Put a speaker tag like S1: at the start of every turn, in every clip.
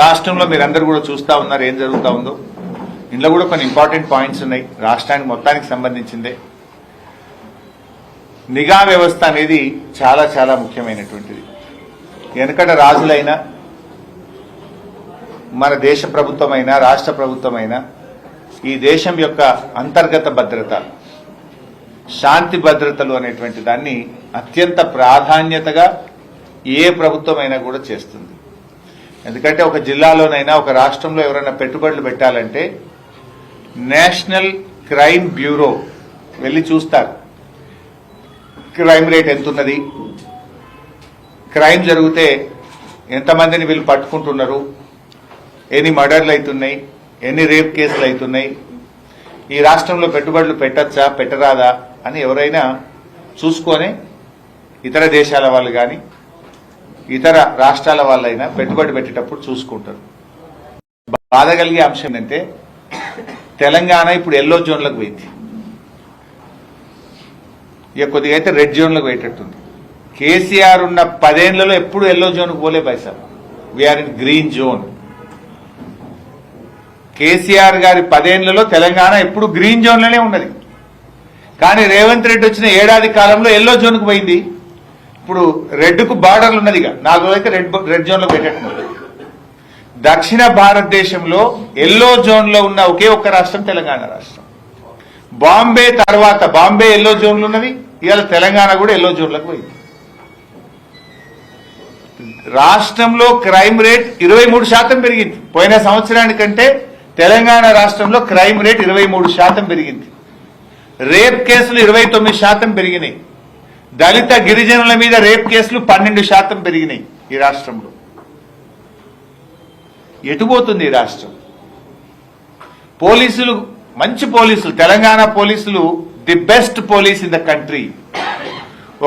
S1: రాష్ట్రంలో మీరందరూ కూడా చూస్తూ ఉన్నారు ఏం జరుగుతూ ఉందో. ఇందులో కూడా కొన్ని ఇంపార్టెంట్ పాయింట్స్ ఉన్నాయి. రాష్ట్రానికి మొత్తానికి సంబంధించిందే. నిఘా వ్యవస్థ అనేది చాలా చాలా ముఖ్యమైనటువంటిది. వెనకట రాజులైనా మన దేశ ప్రభుత్వమైనా రాష్ట్ర ప్రభుత్వమైనా ఈ దేశం యొక్క అంతర్గత భద్రత, శాంతి భద్రతలు అనేటువంటి దాన్ని అత్యంత ప్రాధాన్యతగా ఏ ప్రభుత్వమైనా కూడా చేస్తుంది. ఎందుకంటే ఒక జిల్లాలోనైనా ఒక రాష్ట్రంలో ఎవరైనా పెట్టుబడులు పెట్టాలంటే నేషనల్ క్రైమ్ బ్యూరో వెళ్ళి చూస్తారు. క్రైమ్ రేట్ ఎంతున్నది, క్రైమ్ జరిగితే ఎంతమందిని వీళ్ళు పట్టుకుంటున్నారు, ఎన్ని మర్డర్లు అవుతున్నాయి, ఎన్ని రేప్ కేసులు అవుతున్నాయి, ఈ రాష్ట్రంలో పెట్టుబడులు పెట్టచ్చా పెట్టరాదా అని ఎవరైనా చూసుకొని ఇతర దేశాల వాళ్ళు కానీ ఇతర రాష్ట్రాల వాళ్ళైనా పెట్టుబడి పెట్టేటప్పుడు చూసుకుంటారు. బాధ కలిగే అంశం ఏంటంటే తెలంగాణ ఇప్పుడు ఎల్లో జోన్లకు పోయింది. ఇక కొద్దిగా అయితే రెడ్ జోన్లకు పోయేటట్టుంది. కేసీఆర్ ఉన్న 10 ఏళ్లలో ఎప్పుడు ఎల్లో జోన్కు పోలే పైసా. We are in green zone. KCR గారి 10 ఏళ్లలో తెలంగాణ ఎప్పుడు గ్రీన్ జోన్లోనే ఉన్నది. కానీ రేవంత్ రెడ్డి వచ్చిన ఏడాది కాలంలో ఎల్లో జోన్కు పోయింది. ఇప్పుడు రెడ్కు బార్డర్లు ఉన్నది. 4 రోజులైతే రెడ్ జోన్లో పెట్టేట్టున్నది. దక్షిణ భారతదేశంలో ఎల్లో జోన్లో ఉన్న ఒకే ఒక్క రాష్ట్రం తెలంగాణ రాష్ట్రం. బాంబే తర్వాత బాంబే ఎల్లో జోన్లు ఉన్నది. ఇవాళ తెలంగాణ కూడా ఎల్లో జోన్లకు పోయింది. రాష్ట్రంలో క్రైమ్ రేట్ 23% పెరిగింది. పోయిన సంవత్సరానికంటే తెలంగాణ రాష్ట్రంలో క్రైమ్ రేట్ 23% పెరిగింది. రేప్ కేసులు 29% పెరిగినాయి. దళిత గిరిజనుల మీద రేప్ కేసులు 12% పెరిగినాయి. ఈ రాష్ట్రంలో ఎటుపోతుంది ఈ రాష్ట్రం? పోలీసులు మంచి పోలీసులు, తెలంగాణ పోలీసులు the best police in the country.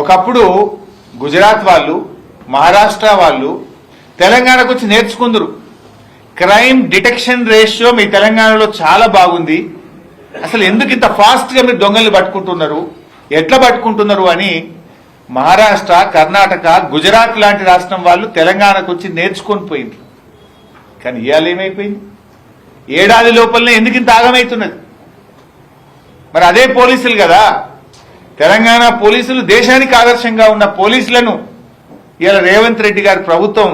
S1: ఒకప్పుడు గుజరాత్ వాళ్ళు, మహారాష్ట్ర వాళ్ళు తెలంగాణకు వచ్చి నేర్చుకుందరు. క్రైమ్ డిటెక్షన్ రేషియో మీ తెలంగాణలో చాలా బాగుంది, అసలు ఎందుకు ఇంత ఫాస్ట్ గా మీరు దొంగల్ని పట్టుకుంటున్నారు, ఎట్లా పట్టుకుంటున్నారు అని మహారాష్ట్ర, కర్ణాటక, గుజరాత్ లాంటి రాష్ట్రం వాళ్ళు తెలంగాణకు వచ్చి నేర్చుకొని పోయింది. కానీ ఇవాళ ఏమైపోయింది? ఏడాది లోపలనే ఎందుకు ఇంత ఆగమవుతున్నది? మరి అదే పోలీసులు కదా, తెలంగాణ పోలీసులు దేశానికి ఆదర్శంగా ఉన్న పోలీసులను ఇవాళ రేవంత్ రెడ్డి గారి ప్రభుత్వం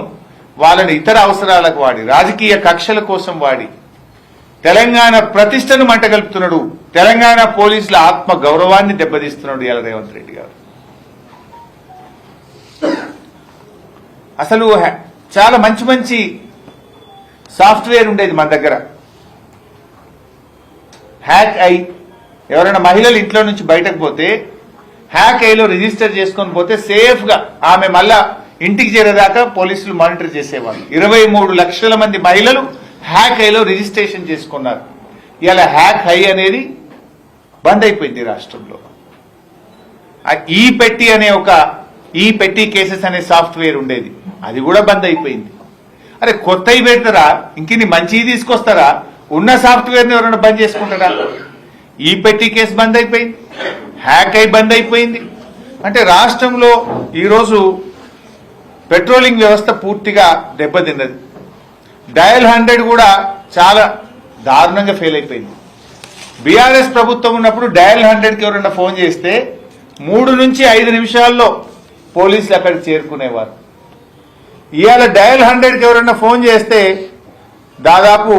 S1: వాళ్ళని ఇతర అవసరాలకు వాడి, రాజకీయ కక్షల కోసం వాడి తెలంగాణ ప్రతిష్టను మంటగలుపుతున్నాడు. తెలంగాణ పోలీసుల ఆత్మ గౌరవాన్ని దెబ్బతీస్తున్నాడు ఇవాళ రేవంత్ రెడ్డి గారు. అసలు చాలా మంచి మంచి సాఫ్ట్వేర్ ఉండేది మన దగ్గర. హ్యాక్ ఐ, ఎవరైనా మహిళలు ఇంట్లో నుంచి బయటకు పోతే హ్యాక్ ఐలో రిజిస్టర్ చేసుకొని పోతే సేఫ్ గా ఆమె మళ్ళా ఇంటికి చేరేదాకా పోలీసులు మానిటర్ చేసేవాళ్ళు. 23 లక్షల మంది మహిళలు హ్యాక్ ఐలో రిజిస్ట్రేషన్ చేసుకున్నారు. ఇలా హ్యాక్ ఐ అనేది బంద్ అయిపోయింది రాష్ట్రంలో. ఈ పెట్టి అనే ఈ పెట్టి కేసెస్ అనే సాఫ్ట్వేర్ ఉండేది, అది కూడా బంద్ అయిపోయింది. అరే కొత్తవి పెడతారా, ఇంకిన్ని మంచివి తీసుకొస్తారా? ఉన్న సాఫ్ట్వేర్ని ఎవరైనా బంద్ చేసుకుంటారా? ఈ పెట్టి కేసు బంద్ అయిపోయింది, హ్యాక్ ఐ బంద్ అయిపోయింది. అంటే రాష్ట్రంలో ఈరోజు పెట్రోలింగ్ వ్యవస్థ పూర్తిగా దెబ్బతిన్నది. డయల్ 100 కూడా చాలా దారుణంగా ఫెయిల్ అయిపోయింది. బీఆర్ఎస్ ప్రభుత్వం ఉన్నప్పుడు డయల్ 100కి ఎవరైనా ఫోన్ చేస్తే 3 నుంచి 5 నిమిషాల్లో పోలీసులు అక్కడికి చేరుకునేవారు. ఇవాళ డయల్ 100కి ఎవరైనా ఫోన్ చేస్తే దాదాపు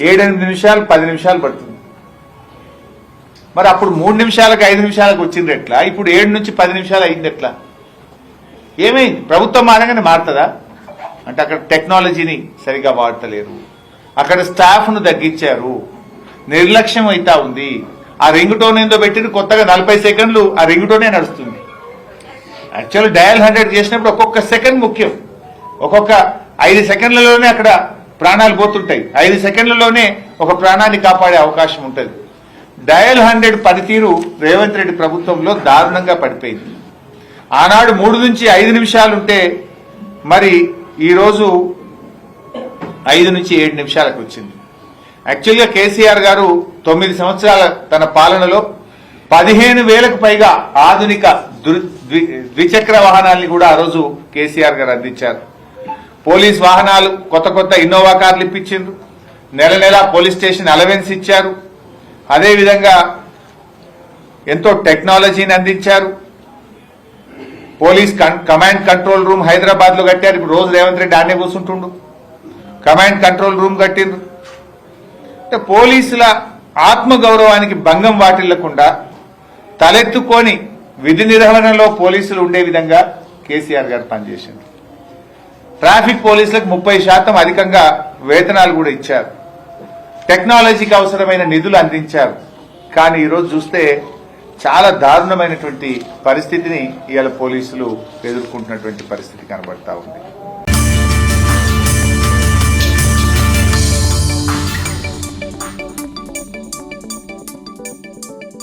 S1: 7-8 నిమిషాలు 10 నిమిషాలు పడుతుంది. మరి అప్పుడు 3 నిమిషాలకు 5 నిమిషాలకు వచ్చింది ఎట్లా? ఇప్పుడు 7 నుంచి 10 నిమిషాలు అయింది ఎట్లా? ఏమైంది? ప్రభుత్వం మారగానే మారుతుందా? అంటే అక్కడ టెక్నాలజీని సరిగా వాడతలేరు, అక్కడ స్టాఫ్ను తగ్గించారు, నిర్లక్ష్యం అవుతా ఉంది. ఆ రింగ్ టోన్ ఏందో పెట్టిన కొత్తగా 40 సెకండ్లు ఆ రింగ్ టోనే నడుస్తుంది. యాక్చువల్లీ డయల్ 100 చేసినప్పుడు ఒక్కొక్క సెకండ్ ముఖ్యం. ఒక్కొక్క 5 సెకండ్లలోనే అక్కడ ప్రాణాలు పోతుంటాయి. 5 సెకండ్లలోనే ఒక ప్రాణాన్ని కాపాడే అవకాశం ఉంటుంది. డయల్ 100 పనితీరు రేవంత్ రెడ్డి ప్రభుత్వంలో దారుణంగా పడిపోయింది. ఆనాడు 3 నుంచి 5 నిమిషాలుంటే మరి ఈరోజు 5 నుంచి 7 నిమిషాలకు వచ్చింది. యాక్చువల్గా కేసీఆర్ గారు 9 సంవత్సరాల తన పాలనలో 15,000కు పైగా ఆధునిక ద్విచక్ర వాహనాల్ని కూడా ఆ రోజు కేసీఆర్ గారు అందించారు. పోలీస్ వాహనాలు కొత్త ఇన్నోవా కార్లు ఇప్పించిండ్రు, నెల పోలీస్ స్టేషన్ అలవెన్స్ ఇచ్చారు, అదేవిధంగా ఎంతో టెక్నాలజీని అందించారు. Police command control room Hyderabad లో కట్టారు. ఇప్పుడు రోజు రేవంత్ రెడ్డి ఆడే కూర్చుంటుండు. కమాండ్ కంట్రోల్ రూమ్ కట్టిండ్రు. అంటే పోలీసుల ఆత్మగౌరవానికి భంగం వాటిల్లకుండా తలెత్తుకొని విధి నిర్వహణలో పోలీసులు ఉండే విధంగా కేసీఆర్ గారు పనిచేసింది. ట్రాఫిక్ పోలీసులకు 30% అధికంగా వేతనాలు కూడా ఇచ్చారు. టెక్నాలజీకి అవసరమైన నిధులు అందించారు. కానీ ఈరోజు చూస్తే చాలా దారుణమైనటువంటి పరిస్థితిని ఇవాళ పోలీసులు ఎదుర్కొంటున్నటువంటి పరిస్థితి కనబడతా ఉంది.